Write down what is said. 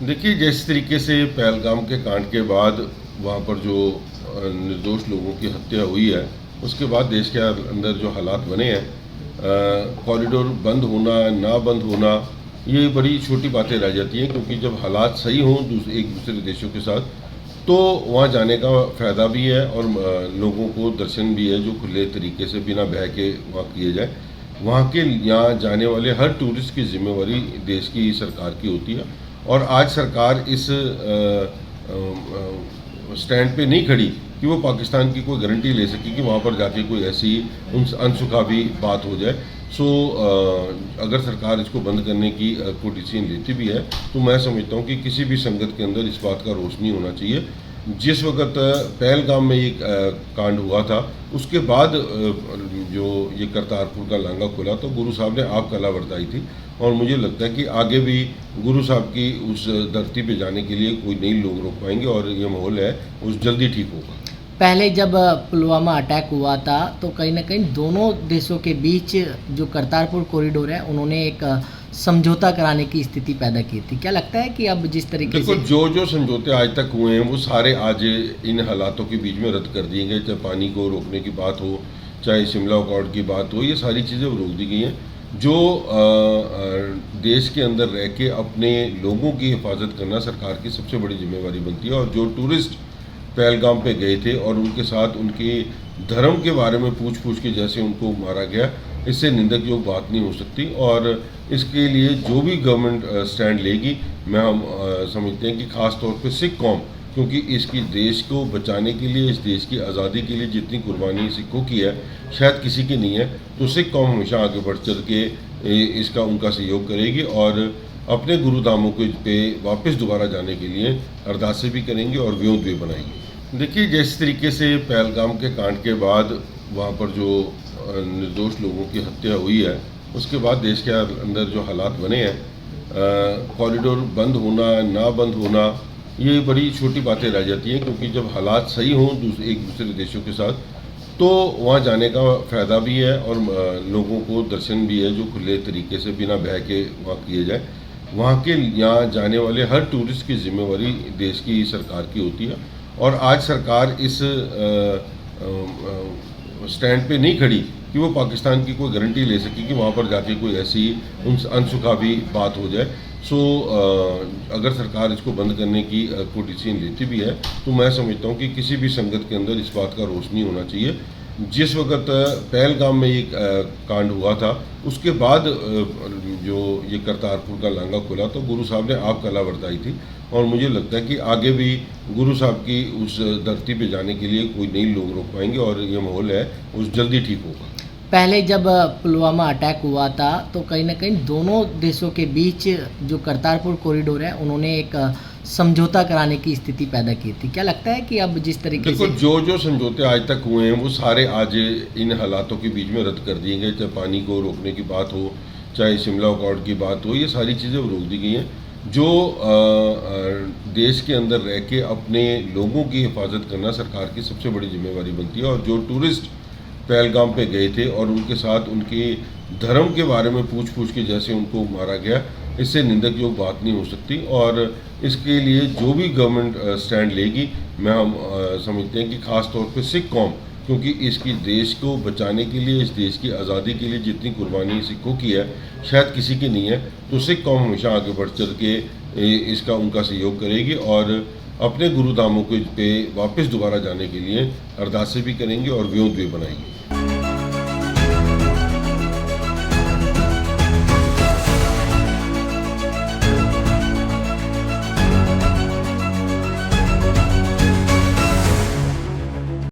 देखिए, जिस तरीके से पहलगाम के कांड के बाद वहाँ पर जो निर्दोष लोगों की हत्या हुई है, उसके बाद देश के अंदर जो हालात बने हैं, कॉरिडोर बंद होना, ना बंद होना, ये बड़ी छोटी बातें रह जाती हैं, क्योंकि जब हालात सही हों एक दूसरे देशों के साथ, तो वहाँ जाने का फ़ायदा भी है और लोगों को दर्शन भी है जो खुले तरीके से बिना भय के वहाँ किए जाए। वहाँ के यहाँ जाने वाले हर टूरिस्ट की जिम्मेवारी देश की सरकार की होती है, और आज सरकार इस स्टैंड पे नहीं खड़ी कि वो पाकिस्तान की कोई गारंटी ले सके कि वहाँ पर जाके कोई ऐसी अनसुखावी बात हो जाए। सो अगर सरकार इसको बंद करने की कोई डिसीजन लेती भी है, तो मैं समझता हूँ कि किसी भी संगत के अंदर इस बात का रोष नहीं होना चाहिए। जिस वक्त पहलगाम में ये कांड हुआ था, उसके बाद जो ये करतारपुर का लांगा खुला, तो गुरु साहब ने आप कला बरताई थी, और मुझे लगता है कि आगे भी गुरु साहब की उस धरती पे जाने के लिए कोई नहीं लोग रोक पाएंगे, और ये माहौल है उस जल्दी ठीक होगा। पहले जब पुलवामा अटैक हुआ था तो कहीं ना कहीं दोनों देशों के बीच जो करतारपुर कॉरिडोर है उन्होंने एक समझौता कराने की स्थिति पैदा की थी। क्या लगता है कि अब जिस तरीके देखो, से जो समझौते आज तक हुए हैं वो सारे आज इन हालातों के बीच में रद्द कर दिए गए। चाहे पानी को रोकने की बात हो, चाहे शिमला अकॉर्ड की बात हो, ये सारी चीज़ें रोक दी गई हैं। जो देश के अंदर रह के अपने लोगों की हिफाजत करना सरकार की सबसे बड़ी जिम्मेवारी बनती है, और जो टूरिस्ट पहलगाम पे गए थे और उनके साथ उनके धर्म के बारे में पूछ के जैसे उनको मारा गया, इससे निंदक योग बात नहीं हो सकती। और इसके लिए जो भी गवर्नमेंट स्टैंड लेगी, हम समझते हैं कि ख़ास तौर पे सिख कौम, क्योंकि इसकी देश को बचाने के लिए, इस देश की आज़ादी के लिए जितनी कुर्बानी सिखों की है, शायद किसी की नहीं है। तो सिख कौम हमेशा आगे बढ़ चल के इसका उनका सहयोग करेगी, और अपने गुरुधामों के पे वापस दोबारा जाने के लिए अरदासें भी करेंगे और व्योम भी बनाएंगे। देखिए, जिस तरीके से पहलगाम के कांड के बाद वहाँ पर जो निर्दोष लोगों की हत्या हुई है, उसके बाद देश के अंदर जो हालात बने हैं, कॉरिडोर बंद होना, ना बंद होना, ये बड़ी छोटी बातें रह जाती हैं, क्योंकि जब हालात सही हों एक दूसरे देशों के साथ, तो वहाँ जाने का फ़ायदा भी है और लोगों को दर्शन भी है जो खुले तरीके से बिना भय के वहाँ किए जाए। वहाँ के यहाँ जाने वाले हर टूरिस्ट की जिम्मेवारी देश की सरकार की होती है, और आज सरकार इस स्टैंड पे नहीं खड़ी कि वो पाकिस्तान की कोई गारंटी ले सके कि वहाँ पर जाके कोई ऐसी अनसुखावी बात हो जाए। सो अगर सरकार इसको बंद करने की कोई डिसीजन लेती भी है, तो मैं समझता हूँ कि किसी भी संगत के अंदर इस बात का रोष नहीं होना चाहिए। जिस वक्त पहलगाम में ये कांड हुआ था, उसके बाद जो ये करतारपुर का लांगा खुला, तो गुरु साहब ने आप कला बरताई थी, और मुझे लगता है कि आगे भी गुरु साहब की उस धरती पे जाने के लिए कोई नहीं लोग रोक पाएंगे, और ये माहौल है उस जल्दी ठीक होगा। पहले जब पुलवामा अटैक हुआ था तो कहीं ना कहीं दोनों देशों के बीच जो करतारपुर कॉरिडोर है उन्होंने एक समझौता कराने की स्थिति पैदा की थी। क्या लगता है कि अब जिस तरीके देखो, से जो समझौते आज तक हुए हैं वो सारे आज इन हालातों के बीच में रद्द कर दिए गए। चाहे पानी को रोकने की बात हो, चाहे शिमला अकॉर्ड की बात हो, ये सारी चीज़ें रोक दी गई हैं। जो देश के अंदर रह के अपने लोगों की हिफाजत करना सरकार की सबसे बड़ी जिम्मेवारी बनती है, और जो टूरिस्ट पहलगाम पे गए थे और उनके साथ उनके धर्म के बारे में पूछ के जैसे उनको मारा गया, इससे निंदक योग बात नहीं हो सकती। और इसके लिए जो भी गवर्नमेंट स्टैंड लेगी, हम समझते हैं कि ख़ास तौर पे सिख कौम, क्योंकि इसकी देश को बचाने के लिए, इस देश की आज़ादी के लिए जितनी कुर्बानी सिखों की है, शायद किसी की नहीं है। तो सिख कौम हमेशा आगे बढ़ चल के इसका उनका सहयोग करेगी, और अपने गुरुधामों के पे वापस दोबारा जाने के लिए अरदासें भी करेंगे और व्योम भी बनाएंगे।